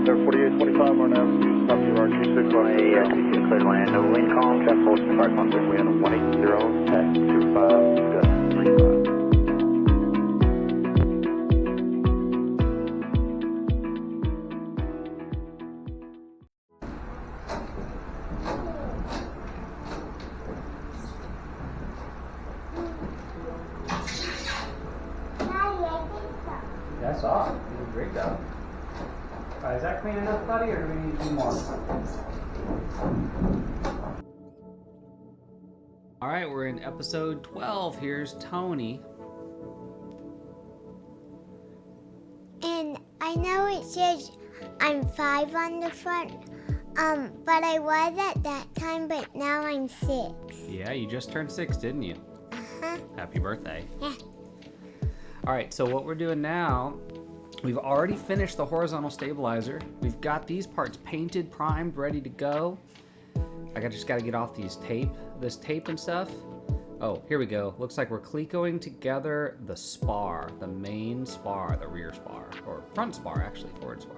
There 4825, Marnell, copy RG6, clear to land, no wind calm, check hold, start contact, wind 180, tech 25, gust 35. That's awesome. You did a great job. Is that clean enough, buddy, or do we need to do more? All right, we're in episode 12. Here's Tony. And I know it says I'm 5 on the front, but I was at that time, but now I'm 6. Yeah, you just turned 6, didn't you? Uh-huh. Happy birthday. Yeah. All right, so what we're doing now, we've already finished the horizontal stabilizer. We've got these parts painted, primed, ready to go. I just got to get off this tape and stuff. Oh, here we go. Looks like we're clecoing together the spar, the main spar, the rear spar, or front spar, actually, forward spar,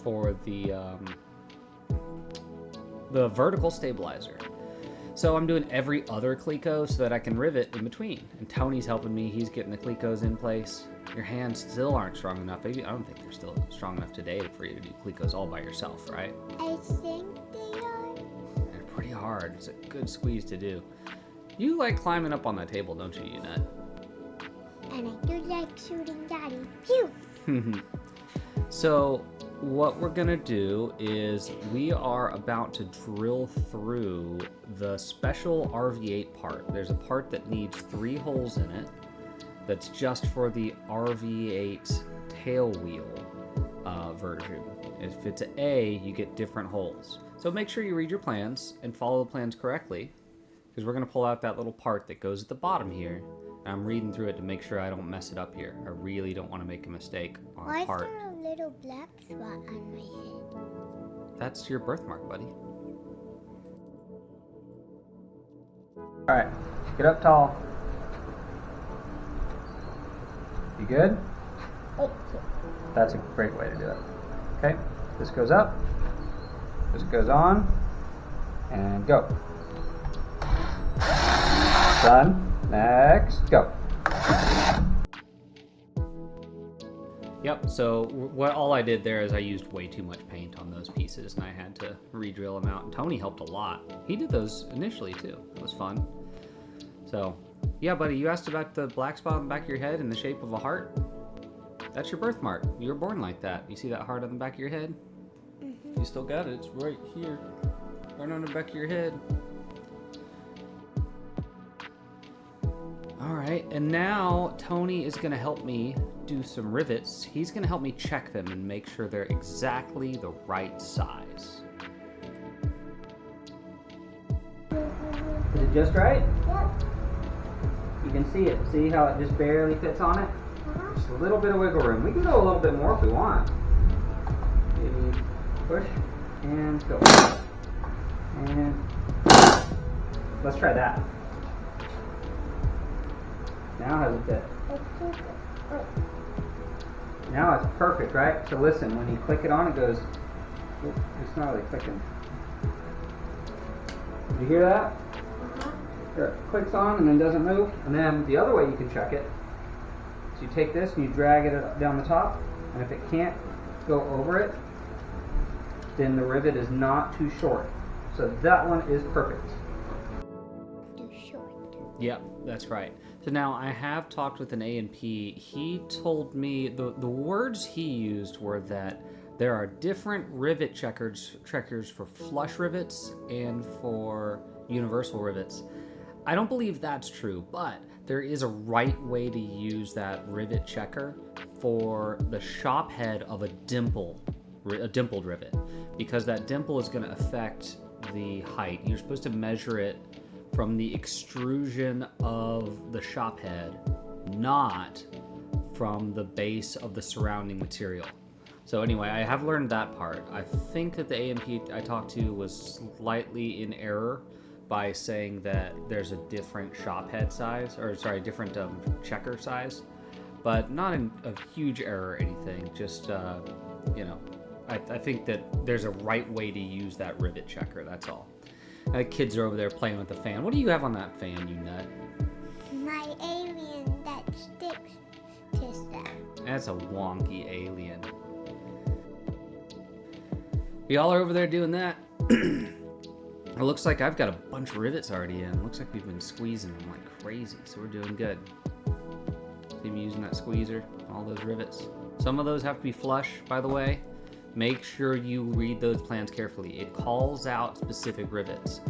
for the vertical stabilizer. So I'm doing every other cleco so that I can rivet in between. And Tony's helping me. He's getting the clecos in place. Your hands still aren't strong enough. Maybe I don't think they're still strong enough today for you to do clecos all by yourself, right? I think they are. They're pretty hard. It's a good squeeze to do. You like climbing up on that table, don't you, Unit? And I do like shooting Daddy. Phew! So what we're gonna do is we are about to drill through the special RV-8 part. There's a part that needs 3 holes in it that's just for the RV-8 tail wheel version. If it's an A, you get different holes. So make sure you read your plans and follow the plans correctly, because we're gonna pull out that little part that goes at the bottom here. And I'm reading through it to make sure I don't mess it up here. I really don't want to make a mistake on Why a is part. there a little black spot on my head? That's your birthmark, buddy. Alright, get up tall. You good? That's a great way to do it. Okay, this goes up, this goes on, and go. Done. Next, go. Yep, so all I did there is I used way too much paint on those pieces and I had to re-drill them out, and Tony helped a lot. He did those initially too. It was fun. So, yeah, buddy, you asked about the black spot on the back of your head in the shape of a heart. That's your birthmark. You were born like that. You see that heart on the back of your head? Mm-hmm. You still got it. It's right here. Right on the back of your head. All right, and now Tony is gonna help me do some rivets. He's gonna help me check them and make sure they're exactly the right size. Is it just right? Yep. You can see it. See how it just barely fits on it? Just a little bit of wiggle room. We can go a little bit more if we want. Maybe push and go. And let's try that. Now how's it fit? Now it's perfect, right? So listen, when you click it on, it goes, it's not really clicking. Did you hear that? There, it clicks on and then doesn't move. And then the other way you can check it, so you take this and you drag it down the top, and if it can't go over it, then the rivet is not too short. So that one is perfect. Too short. Yep, that's right. So now I have talked with an A&P. He told me the words he used were that there are different rivet checkers for flush rivets and for universal rivets. I don't believe that's true, but there is a right way to use that rivet checker for the shop head of a dimpled rivet, because that dimple is going to affect the height. You're supposed to measure it from the extrusion of the shop head, not from the base of the surrounding material. So anyway, I have learned that part. I think that the A&P I talked to was slightly in error by saying that there's a different shop head size, or sorry, different checker size, but not a huge error or anything. Just, I think that there's a right way to use that rivet checker, that's all. The kids are over there playing with the fan. What do you have on that fan, you nut? My alien that sticks to stuff. That's a wonky alien. Y'all are over there doing that. It looks like I've got a bunch of rivets already in. Looks like we've been squeezing them like crazy, so we're doing good. See me using that squeezer, all those rivets. Some of those have to be flush, by the way. Make sure you read those plans carefully. It calls out specific rivets.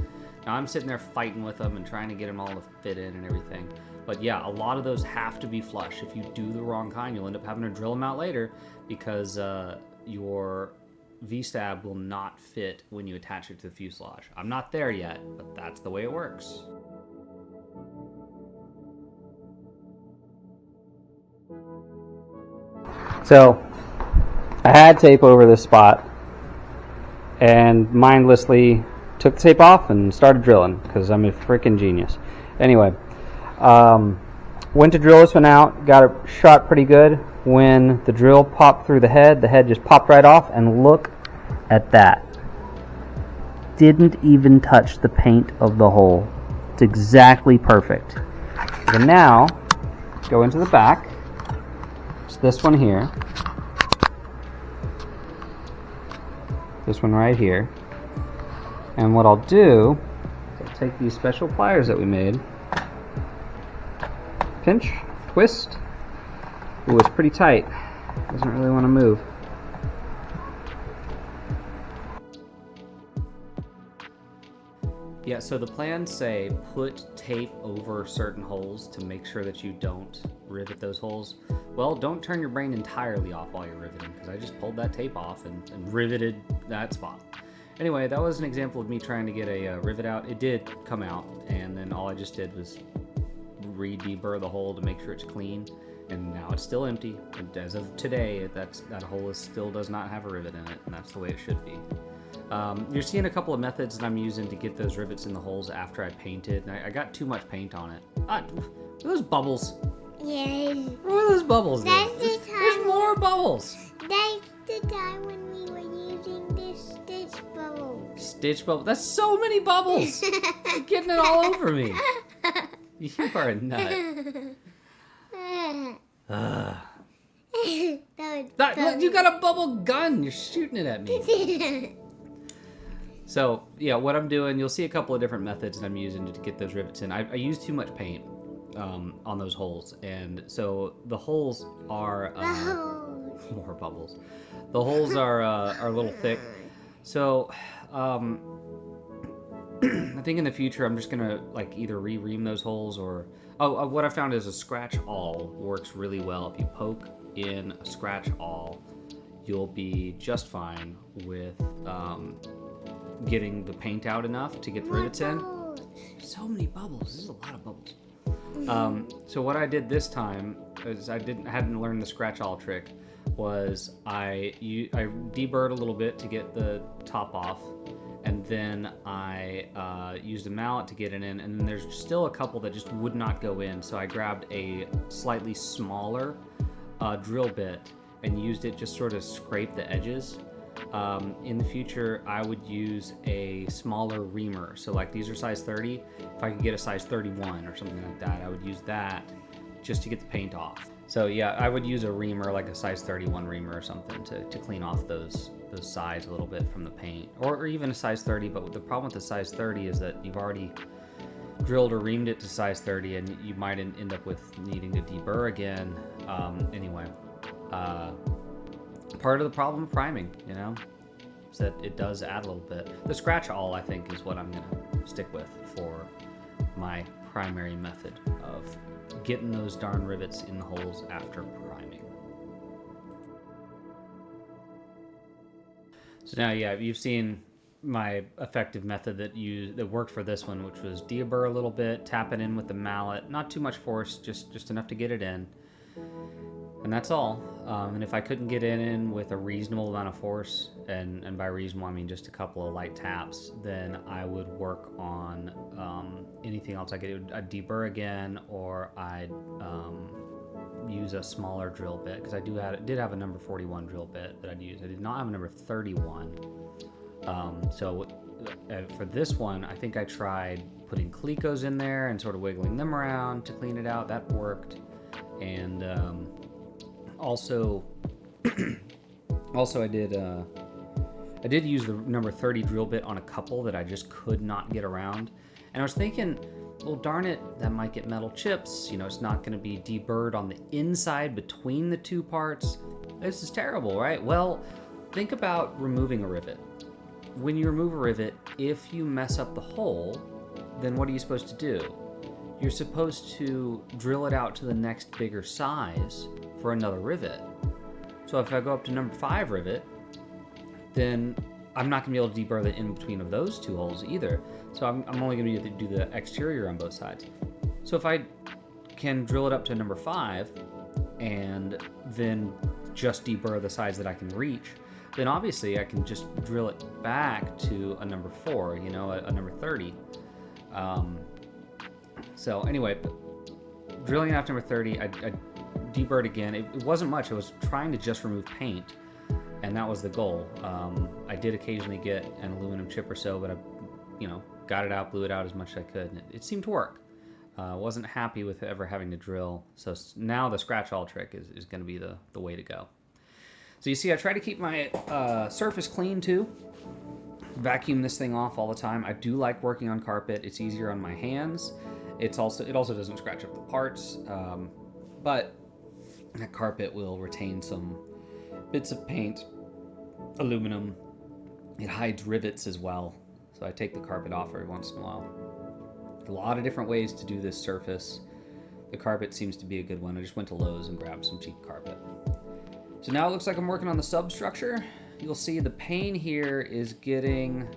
Now I'm sitting there fighting with them and trying to get them all to fit in and everything. But yeah, a lot of those have to be flush. If you do the wrong kind, you'll end up having to drill them out later because your V-stab will not fit when you attach it to the fuselage. I'm not there yet, but that's the way it works. So I had tape over this spot and mindlessly took the tape off and started drilling because I'm a freaking genius. Anyway, went to drill this one out, got it shot pretty good. When the drill popped through the head just popped right off, and look at that. Didn't even touch the paint of the hole. It's exactly perfect. So now, go into the back. It's this one here. This one right here. And what I'll do is I'll take these special pliers that we made, pinch, twist. Ooh, it's pretty tight. Doesn't really want to move. Yeah, so the plans say put tape over certain holes to make sure that you don't rivet those holes. Well, don't turn your brain entirely off while you're riveting, because I just pulled that tape off and riveted that spot. Anyway, that was an example of me trying to get a rivet out. It did come out, and then all I just did was re-deburr the hole to make sure it's clean, and now it's still empty. And as of today, that hole still does not have a rivet in it, and that's the way it should be. You're seeing a couple of methods that I'm using to get those rivets in the holes after I painted. And I got too much paint on it. Look at those bubbles. Yeah. What are those bubbles? There's more bubbles. That's the time when we were using this stitch bubble. Stitch bubble. That's so many bubbles. You're getting it all over me. You are a nut. Look, you got a bubble gun. You're shooting it at me. So, yeah, what I'm doing, you'll see a couple of different methods that I'm using to get those rivets in. I use too much paint on those holes, and so the holes are... more bubbles. The holes are a little thick. So, I think in the future I'm just going to like either re-ream those holes or... what I found is a scratch awl works really well. If you poke in a scratch awl, you'll be just fine with... getting the paint out enough to get the rivets in. So many bubbles. This is a lot of bubbles. So what I did this time is hadn't learned the scratch all trick. Was I deburred a little bit to get the top off, and then I used a mallet to get it in, and then there's still a couple that just would not go in. So I grabbed a slightly smaller drill bit and used it just sort of scrape the edges. In the future, I would use a smaller reamer. So like these are size 30. If I could get a size 31 or something like that, I would use that just to get the paint off. So yeah, I would use a reamer, like a size 31 reamer or something to clean off those sides a little bit from the paint. Or even a size 30, but the problem with the size 30 is that you've already drilled or reamed it to size 30 and you might end up with needing to deburr again. Anyway. Part of the problem of priming, you know, is that it does add a little bit. The scratch awl, I think, is what I'm going to stick with for my primary method of getting those darn rivets in the holes after priming. So now, yeah, you've seen my effective method that worked for this one, which was deburr a little bit, tap it in with the mallet, not too much force, just enough to get it in. And that's all. And if I couldn't get it in with a reasonable amount of force, and by reasonable I mean just a couple of light taps, then I would work on anything else. I'd deburr again, or I'd use a smaller drill bit because I did have a number 41 drill bit that I'd use. I did not have a number 31. For this one, I think I tried putting Clecos in there and sort of wiggling them around to clean it out. That worked. And also I did use the number 30 drill bit on a couple that I just could not get around. And I was thinking, well, darn it, that might get metal chips. You know, it's not going to be deburred on the inside between the two parts. This is terrible, right? Well, think about removing a rivet. When you remove a rivet, if you mess up the hole, then what are you supposed to do? You're supposed to drill it out to the next bigger size for another rivet. So if I go up to number 5 rivet, then I'm not going to be able to deburr the in-between of those two holes either. So I'm only going to do the exterior on both sides. So if I can drill it up to number 5 and then just deburr the sides that I can reach, then obviously I can just drill it back to a number 4, you know, a number 30. So anyway, drilling out number 30, I deburred again. It wasn't much. I was trying to just remove paint, and that was the goal. I did occasionally get an aluminum chip or so, but I, got it out, blew it out as much as I could, and it seemed to work. Wasn't happy with ever having to drill, so now the scratch all trick is going to be the way to go. So you see, I try to keep my surface clean too. Vacuum this thing off all the time. I do like working on carpet. It's easier on my hands. It also doesn't scratch up the parts, but that carpet will retain some bits of paint, aluminum. It hides rivets as well, so I take the carpet off every once in a while. A lot of different ways to do this surface. The carpet seems to be a good one. I just went to Lowe's and grabbed some cheap carpet. So now it looks like I'm working on the substructure. You'll see the pain here is getting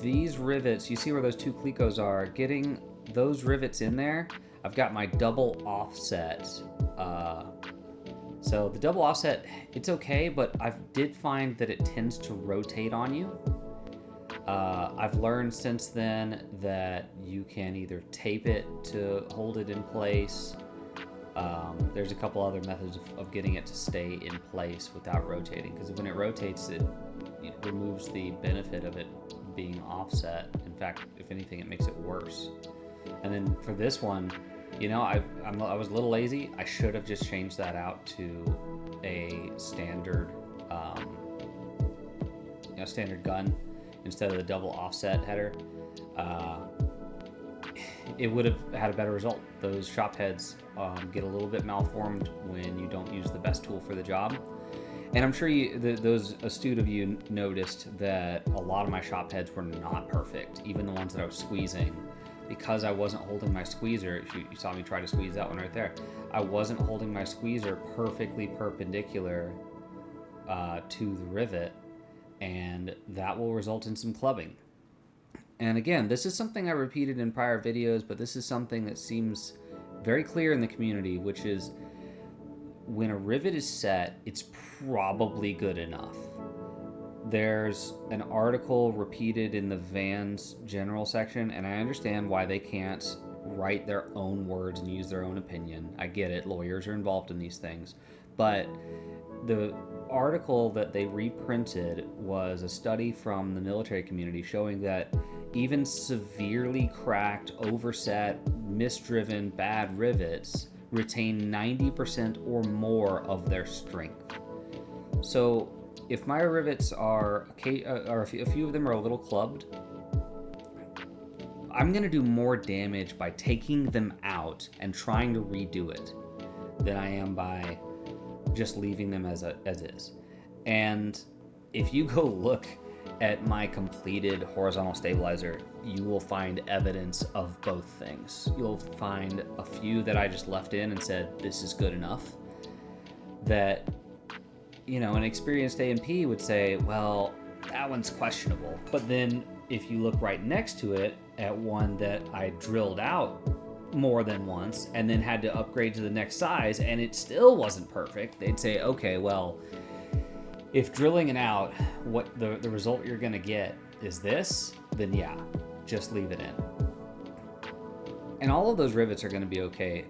these rivets. You see where those two Clecos are, getting those rivets in there. I've got my double offset. So the double offset, it's okay, but I did find that it tends to rotate on you. I've learned since then that you can either tape it to hold it in place. There's a couple other methods of getting it to stay in place without rotating, because when it rotates, it removes the benefit of it being offset. In fact, if anything, it makes it worse. And then for this one, I was a little lazy. I should have just changed that out to a standard, standard gun instead of the double offset header. It would have had a better result. Those shop heads get a little bit malformed when you don't use the best tool for the job. And I'm sure those astute of you noticed that a lot of my shop heads were not perfect, even the ones that I was squeezing, because I wasn't holding my squeezer. You saw me try to squeeze that one right there. I wasn't holding my squeezer perfectly perpendicular to the rivet, and that will result in some clubbing. And again, this is something I repeated in prior videos, but this is something that seems very clear in the community, which is when a rivet is set, it's probably good enough. There's an article repeated in the Vans general section, and I understand why they can't write their own words and use their own opinion. I get it, lawyers are involved in these things. But the article that they reprinted was a study from the military community showing that even severely cracked, overset, misdriven, bad rivets retain 90% or more of their strength. So if my rivets are a few of them are a little clubbed, I'm going to do more damage by taking them out and trying to redo it than I am by just leaving them as is. And if you go look at my completed horizontal stabilizer, you will find evidence of both things. You'll find a few that I just left in and said, this is good enough, that, an experienced A&P would say, well, that one's questionable. But then if you look right next to it at one that I drilled out more than once and then had to upgrade to the next size and it still wasn't perfect, they'd say, okay, well, if drilling it out, what the result you're going to get is this, then yeah, just leave it in. And all of those rivets are going to be okay.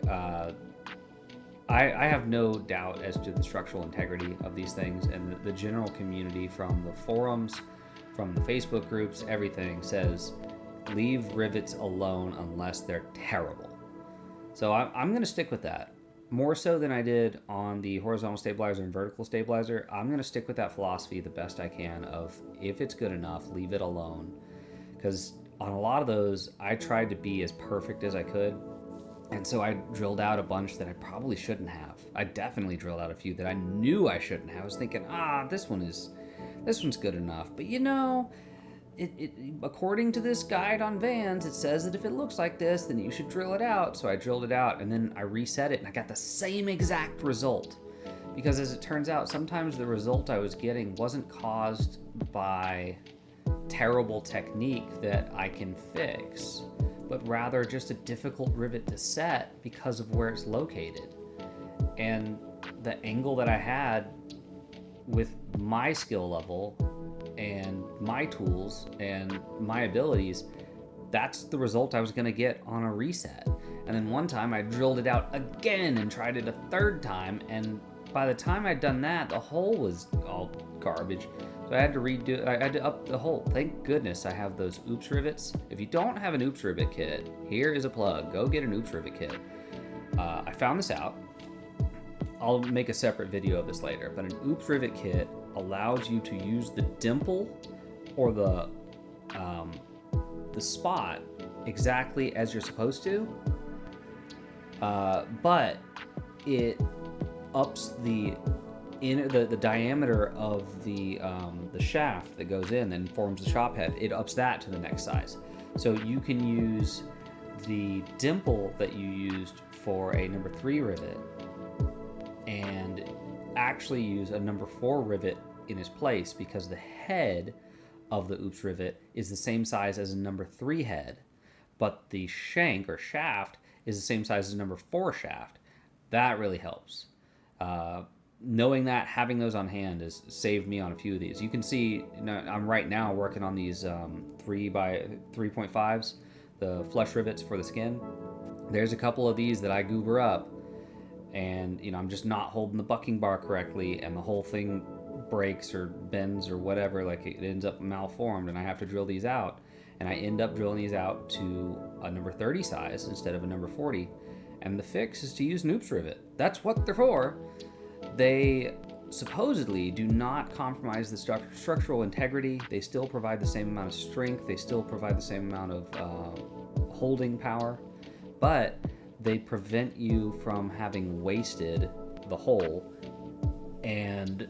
I have no doubt as to the structural integrity of these things, and the general community from the forums, from the Facebook groups, everything says leave rivets alone unless they're terrible. So I'm going to stick with that. More so than I did on the horizontal stabilizer and vertical stabilizer. I'm going to stick with that philosophy the best I can of if it's good enough, leave it alone. Because on a lot of those, I tried to be as perfect as I could. And so I drilled out a bunch that I probably shouldn't have. I definitely drilled out a few that I knew I shouldn't have. I was thinking, this one's good enough. But you know, it according to this guide on vans, it says that if it looks like this, then you should drill it out. So I drilled it out, and then I reset it, and I got the same exact result. Because as it turns out, sometimes the result I was getting wasn't caused by terrible technique that I can fix, but rather just a difficult rivet to set because of where it's located. And the angle that I had with my skill level and my tools and my abilities, that's the result I was going to get on a reset. And then one time I drilled it out again and tried it a third time, and by the time I'd done that, the hole was all garbage. So I had to up the hole. Thank goodness I have those oops rivets. If you don't have an oops rivet kit, here is a plug. Go get an oops rivet kit. I found this out. I'll make a separate video of this later, but an oops rivet kit allows you to use the dimple or the spot exactly as you're supposed to, but it ups the diameter of the shaft that goes in and forms the shop head. It ups that to the next size. So you can use the dimple that you used for a number 3 rivet and actually use a number 4 rivet in its place, because the head of the oops rivet is the same size as a number 3 head, but the shank or shaft is the same size as a number 4 shaft. That really helps. Knowing that, having those on hand has saved me on a few of these. You can see, I'm right now working on these 3x3.5s, the flush rivets for the skin. There's a couple of these that I goober up, and I'm just not holding the bucking bar correctly, and the whole thing breaks or bends or whatever, like it ends up malformed, and I have to drill these out, and I end up drilling these out to a number 30 size instead of a number 40, and the fix is to use an oops rivet. That's what they're for. They supposedly do not compromise the structural integrity. They still provide the same amount of strength. They still provide the same amount of holding power, but they prevent you from having wasted the hole and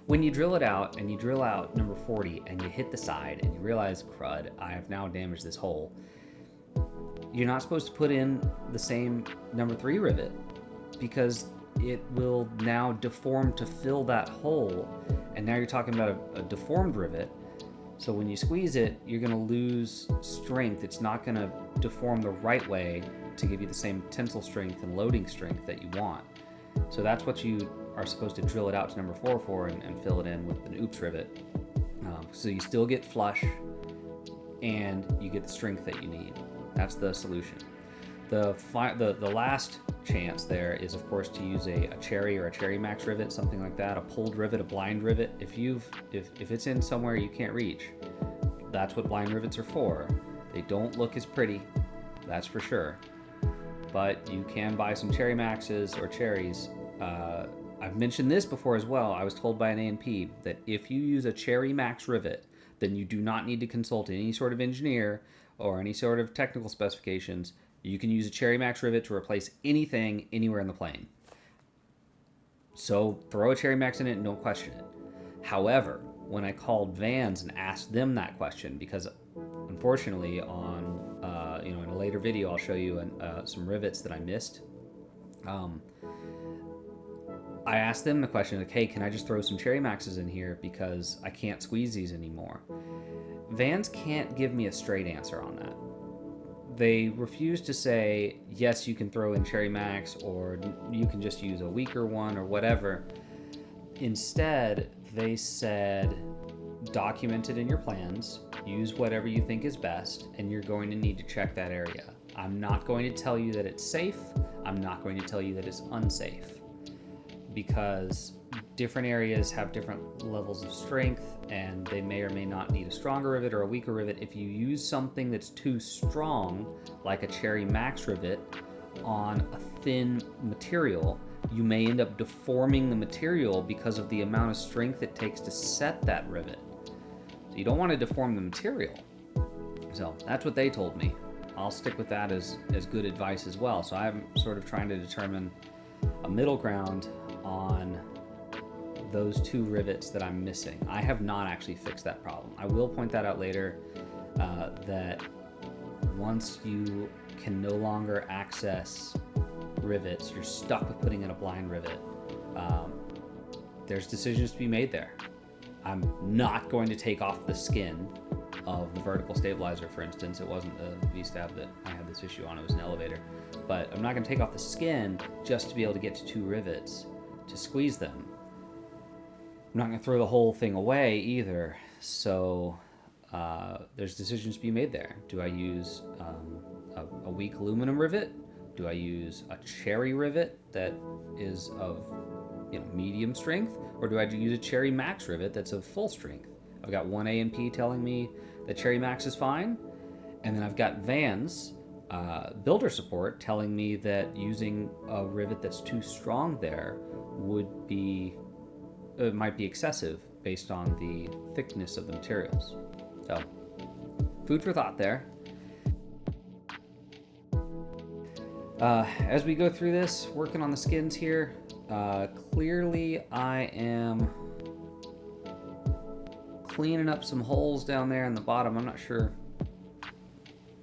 when you drill it out and you drill out number 40 and you hit the side and you realize, crud, I have now damaged this hole. You're not supposed to put in the same number 3 rivet, because it will now deform to fill that hole, and now you're talking about a deformed rivet. So when you squeeze it, you're going to lose strength. It's not going to deform the right way to give you the same tensile strength and loading strength that you want. So that's what you are supposed to drill it out to number 4 for and fill it in with an oops rivet. So you still get flush and you get the strength that you need. That's the solution. The last chance there is, of course, to use a cherry or a cherry max rivet, something like that, a pulled rivet, a blind rivet. If it's in somewhere you can't reach, that's what blind rivets are for. They don't look as pretty, that's for sure. But you can buy some cherry maxes or cherries. I've mentioned this before as well. I was told by an A&P that if you use a cherry max rivet, then you do not need to consult any sort of engineer or any sort of technical specifications. You can use a cherry max rivet to replace anything anywhere in the plane. So throw a cherry max in it and don't question it. However, when I called Vans and asked them that question, because unfortunately on in a later video I'll show you some rivets that I missed. I asked them the question, like, hey, can I just throw some cherry maxes in here because I can't squeeze these anymore? Vans can't give me a straight answer on that. They refuse to say, yes, you can throw in cherry max, or you can just use a weaker one or whatever. Instead, they said, document it in your plans, use whatever you think is best, and you're going to need to check that area. I'm not going to tell you that it's safe. I'm not going to tell you that it's unsafe, because different areas have different levels of strength, and they may or may not need a stronger rivet or a weaker rivet. If you use something that's too strong, like a Cherry Max rivet, on a thin material, you may end up deforming the material because of the amount of strength it takes to set that rivet. So you don't want to deform the material. So that's what they told me. I'll stick with that as good advice as well. So I'm sort of trying to determine a middle ground on those two rivets that I'm missing. I have not actually fixed that problem. I will point that out later, that once you can no longer access rivets, you're stuck with putting in a blind rivet. There's decisions to be made there. I'm not going to take off the skin of the vertical stabilizer, for instance. It wasn't the V-stab that I had this issue on, it was an elevator. But I'm not going to take off the skin just to be able to get to two rivets to squeeze them. I'm not going to throw the whole thing away either. So there's decisions to be made there. Do I use a weak aluminum rivet? Do I use a cherry rivet that is of medium strength? Or do I use a Cherry Max rivet that's of full strength? I've got one A&P telling me that Cherry Max is fine, and then I've got Van's builder support telling me that using a rivet that's too strong there might be excessive based on the thickness of the materials. So, food for thought there. As we go through this, working on the skins here, clearly I am cleaning up some holes down there in the bottom. I'm not sure.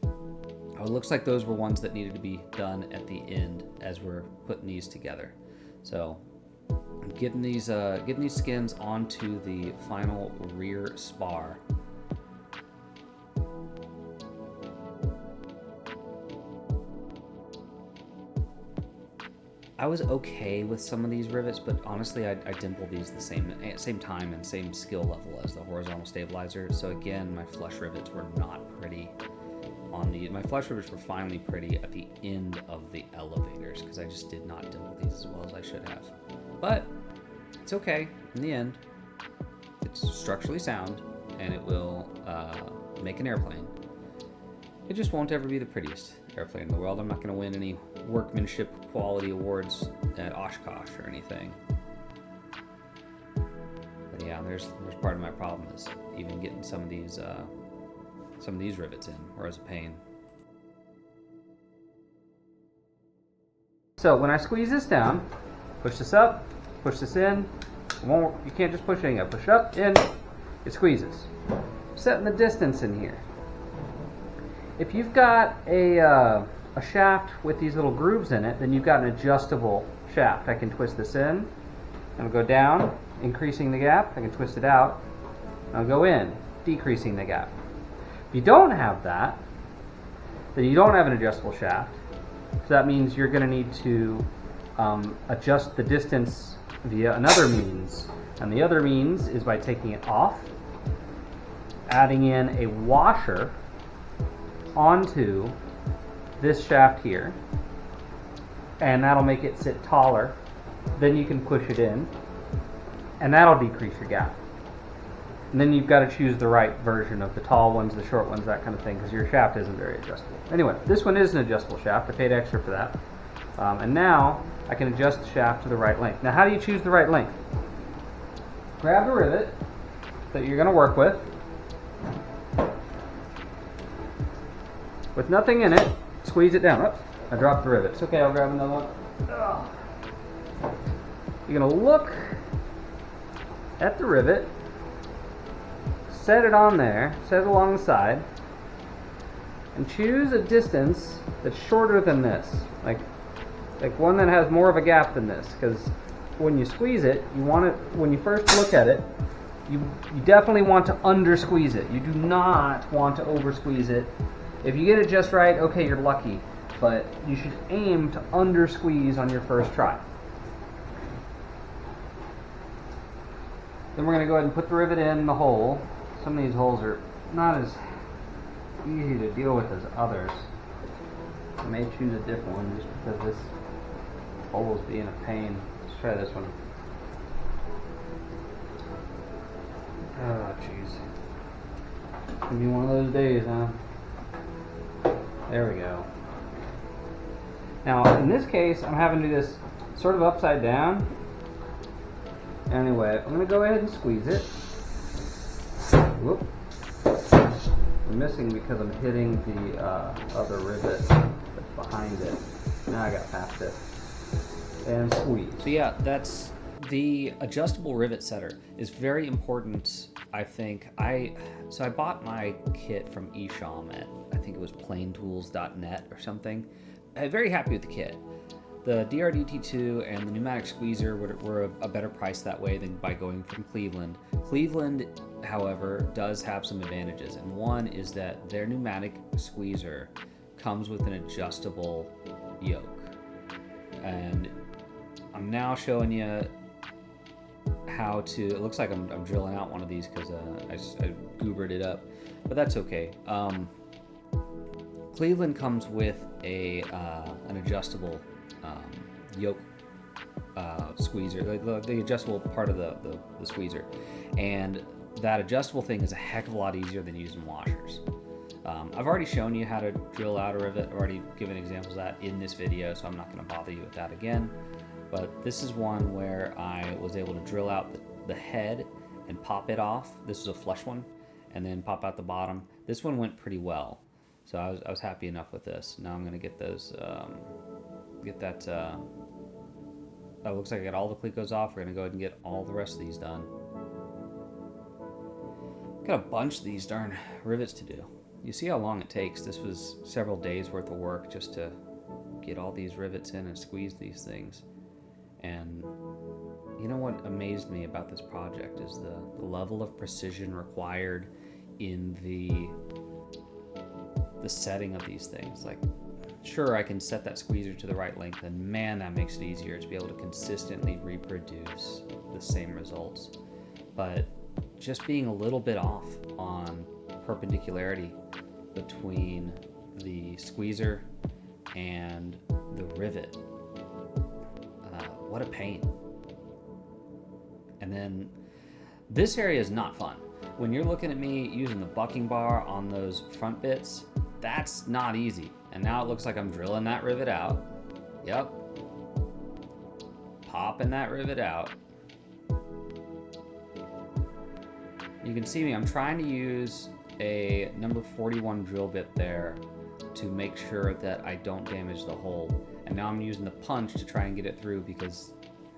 Oh, it looks like those were ones that needed to be done at the end as we're putting these together. So I'm getting these skins onto the final rear spar. I was okay with some of these rivets, but honestly, I dimpled these the same time and same skill level as the horizontal stabilizer. So again, my flush rivets were not pretty on the. My flush rivets were finally pretty at the end of the elevators because I just did not dimple these as well as I should have. But it's okay in the end. It's structurally sound and it will make an airplane. It just won't ever be the prettiest airplane in the world. I'm not going to win any workmanship quality awards at Oshkosh or anything. But yeah, there's part of my problem is even getting some of these rivets in, or as a pain. So when I squeeze this down, push this up, push this in. You can't just push anything up. Push up, in, it squeezes. Setting the distance in here. If you've got a shaft with these little grooves in it, then you've got an adjustable shaft. I can twist this in, and go down, increasing the gap. I can twist it out, and I'll go in, decreasing the gap. If you don't have that, then you don't have an adjustable shaft. So that means you're going to need to adjust the distance via another means. And the other means is by taking it off, adding in a washer onto this shaft here, and that'll make it sit taller. Then you can push it in, and that'll decrease your gap. And then you've got to choose the right version of the tall ones, the short ones, that kind of thing, because your shaft isn't very adjustable. Anyway, this one is an adjustable shaft. I paid extra for that. And now I can adjust the shaft to the right length. Now, how do you choose the right length? Grab the rivet that you're going to work with nothing in it, squeeze it down. Oh, I dropped the rivet. It's okay, I'll grab another one. Oh. You're going to look at the rivet, set it on there, set it along the side, and choose a distance that's shorter than this, like one that has more of a gap than this, because when you squeeze it, you want it, when you first look at it, you definitely want to under squeeze it. You do not want to over squeeze it. If you get it just right, okay, you're lucky, but you should aim to under squeeze on your first try. Then we're going to go ahead and put the rivet in the hole. Some of these holes are not as easy to deal with as others. I may choose a different one just because this hole is being a pain. Let's try this one. Oh, jeez. It's gonna be one of those days, huh? There we go. Now, in this case, I'm having to do this sort of upside down. Anyway, I'm going to go ahead and squeeze it. Whoop. I'm missing because I'm hitting the other rivet that's behind it. Now I got past it. And squeeze. So yeah, that's the adjustable rivet setter is very important, I think. So I bought my kit from eSham at, I think it was plaintools.net or something. I'm very happy with the kit. The DRDT2 and the pneumatic squeezer were a better price that way than by going from Cleveland. Cleveland, however, does have some advantages, and one is that their pneumatic squeezer comes with an adjustable yoke. And I'm now showing you how to, it looks like I'm drilling out one of these because I goobered it up, but that's okay. Cleveland comes with an adjustable yoke squeezer, the adjustable part of the squeezer, and that adjustable thing is a heck of a lot easier than using washers. I've already shown you how to drill out a rivet. I've already given examples of that in this video, so I'm not going to bother you with that again. But this is one where I was able to drill out the head and pop it off. This was a flush one, and then pop out the bottom. This one went pretty well, so I was happy enough with this. Now I'm going to get those, oh, looks like I got all the clecos off. We're going to go ahead and get all the rest of these done. Got a bunch of these darn rivets to do. You see how long it takes. This was several days worth of work just to get all these rivets in and squeeze these things. And you know what amazed me about this project is the level of precision required in the setting of these things. Like, sure, I can set that squeezer to the right length, and man, that makes it easier to be able to consistently reproduce the same results. But just being a little bit off on perpendicularity between the squeezer and the rivet, what a pain. And then this area is not fun. When you're looking at me using the bucking bar on those front bits, that's not easy. And now it looks like I'm drilling that rivet out. Yep. Popping that rivet out. You can see me, I'm trying to use a number 41 drill bit there to make sure that I don't damage the hole. And now I'm using the punch to try and get it through, because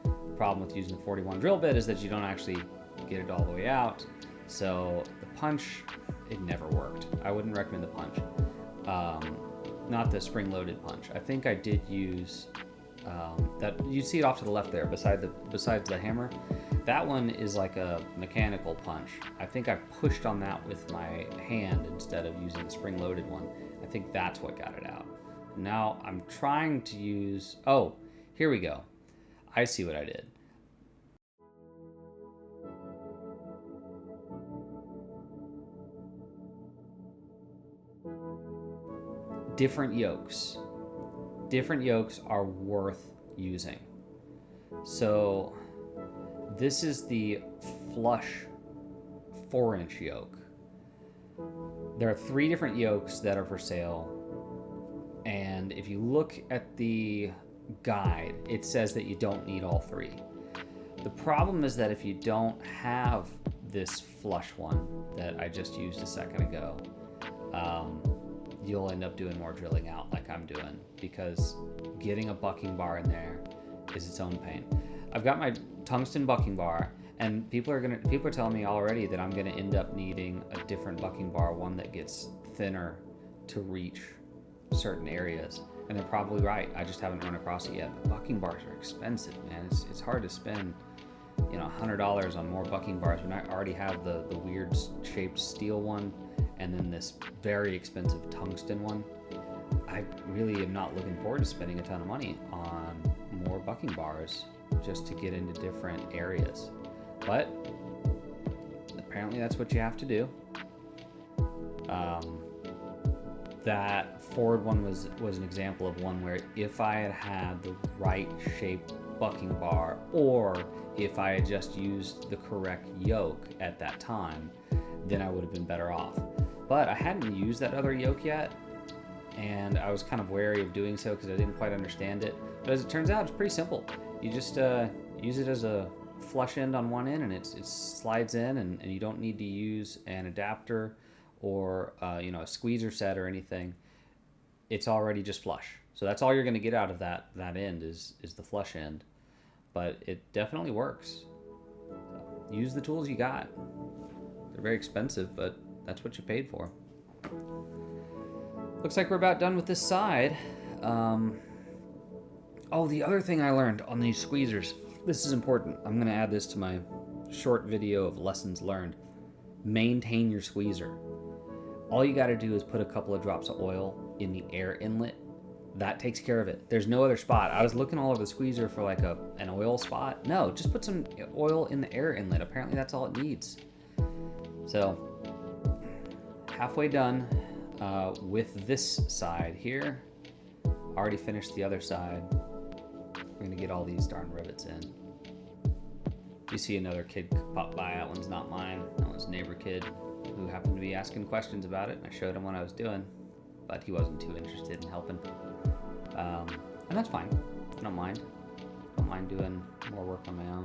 the problem with using the 41 drill bit is that you don't actually get it all the way out. So the punch, it never worked. I wouldn't recommend the punch. Not the spring-loaded punch. I think I did use that. You see it off to the left there, besides the hammer. That one is like a mechanical punch. I think I pushed on that with my hand instead of using the spring-loaded one. I think that's what got it out. Now I'm trying to use. Oh, here we go. I see what I did. Different yokes. Different yokes are worth using. So this is the flush 4-inch yoke. There are 3 different yokes that are for sale. And if you look at the guide, it says that you don't need all 3. The problem is that if you don't have this flush one that I just used a second ago, you'll end up doing more drilling out like I'm doing, because getting a bucking bar in there is its own pain. I've got my tungsten bucking bar, and people are telling me already that I'm gonna end up needing a different bucking bar, one that gets thinner to reach certain areas. And they're probably right. I just haven't run across it yet. But bucking bars are expensive, man. It's hard to spend, $100 on more bucking bars when I already have the weird shaped steel one, and then this very expensive tungsten one. I really am not looking forward to spending a ton of money on more bucking bars just to get into different areas. But apparently that's what you have to do. that forward one was an example of one where if I had had the right shaped bucking bar, or if I had just used the correct yoke at that time, then I would have been better off. But I hadn't used that other yoke yet, and I was kind of wary of doing so because I didn't quite understand it. But as it turns out, it's pretty simple. You just use it as a flush end on one end, and it slides in, and you don't need to use an adapter or a squeezer set or anything. It's already just flush. So that's all you're going to get out of that end is the flush end. But it definitely works. So use the tools you got. They're very expensive, but that's what you paid for. Looks like we're about done with this side. Oh, the other thing I learned on these squeezers. This is important. I'm going to add this to my short video of lessons learned. Maintain your squeezer. All you got to do is put a couple of drops of oil in the air inlet. That takes care of it. There's no other spot. I was looking all over the squeezer for like an oil spot. No, just put some oil in the air inlet. Apparently that's all it needs. So, halfway done with this side here. Already finished the other side. We're gonna get all these darn rivets in. You see another kid pop by. That one's not mine. That one's a neighbor kid who happened to be asking questions about it. And I showed him what I was doing, but he wasn't too interested in helping. And that's fine. I don't mind. I don't mind doing more work on my own.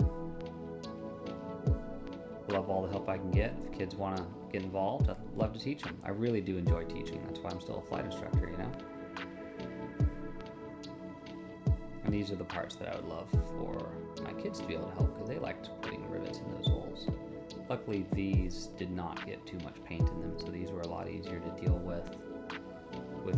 Love all the help I can get. If kids want to get involved, I'd love to teach them. I really do enjoy teaching. That's why I'm still a flight instructor, you know? And these are the parts that I would love for my kids to be able to help, because they liked putting rivets in those holes. Luckily, these did not get too much paint in them, so these were a lot easier to deal with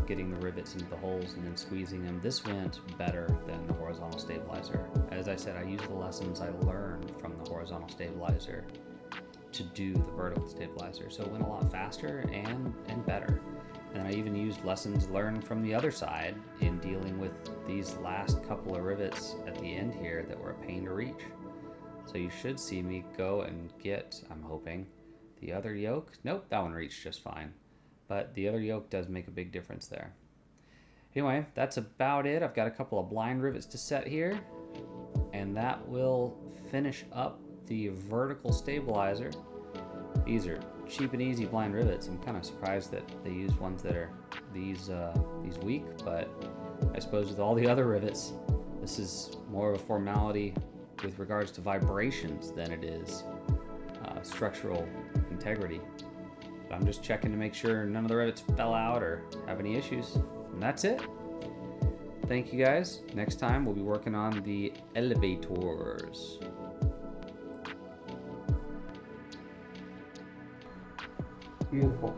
getting the rivets into the holes and then squeezing them. This went better than the horizontal stabilizer. As I said, I used the lessons I learned from the horizontal stabilizer to do the vertical stabilizer, so it went a lot faster and better. And I even used lessons learned from the other side in dealing with these last couple of rivets at the end here that were a pain to reach. So you should see me go and get, I'm hoping, the other yoke. Nope, that one reached just fine. But the other yoke does make a big difference there. Anyway, that's about it. I've got a couple of blind rivets to set here, and that will finish up the vertical stabilizer. These are cheap and easy blind rivets. I'm kind of surprised that they use ones that are these weak, but I suppose with all the other rivets, this is more of a formality with regards to vibrations than it is structural integrity. But I'm just checking to make sure none of the rivets fell out or have any issues. And that's it. Thank you guys. Next time we'll be working on the elevators. Beautiful.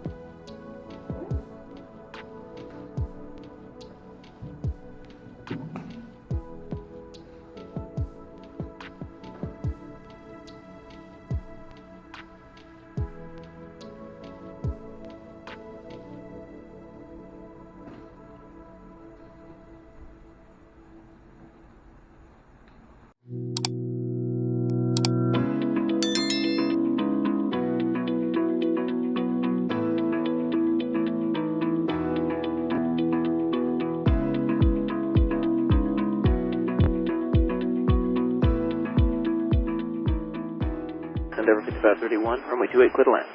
Endeavour 5531, runway 28, clear to land.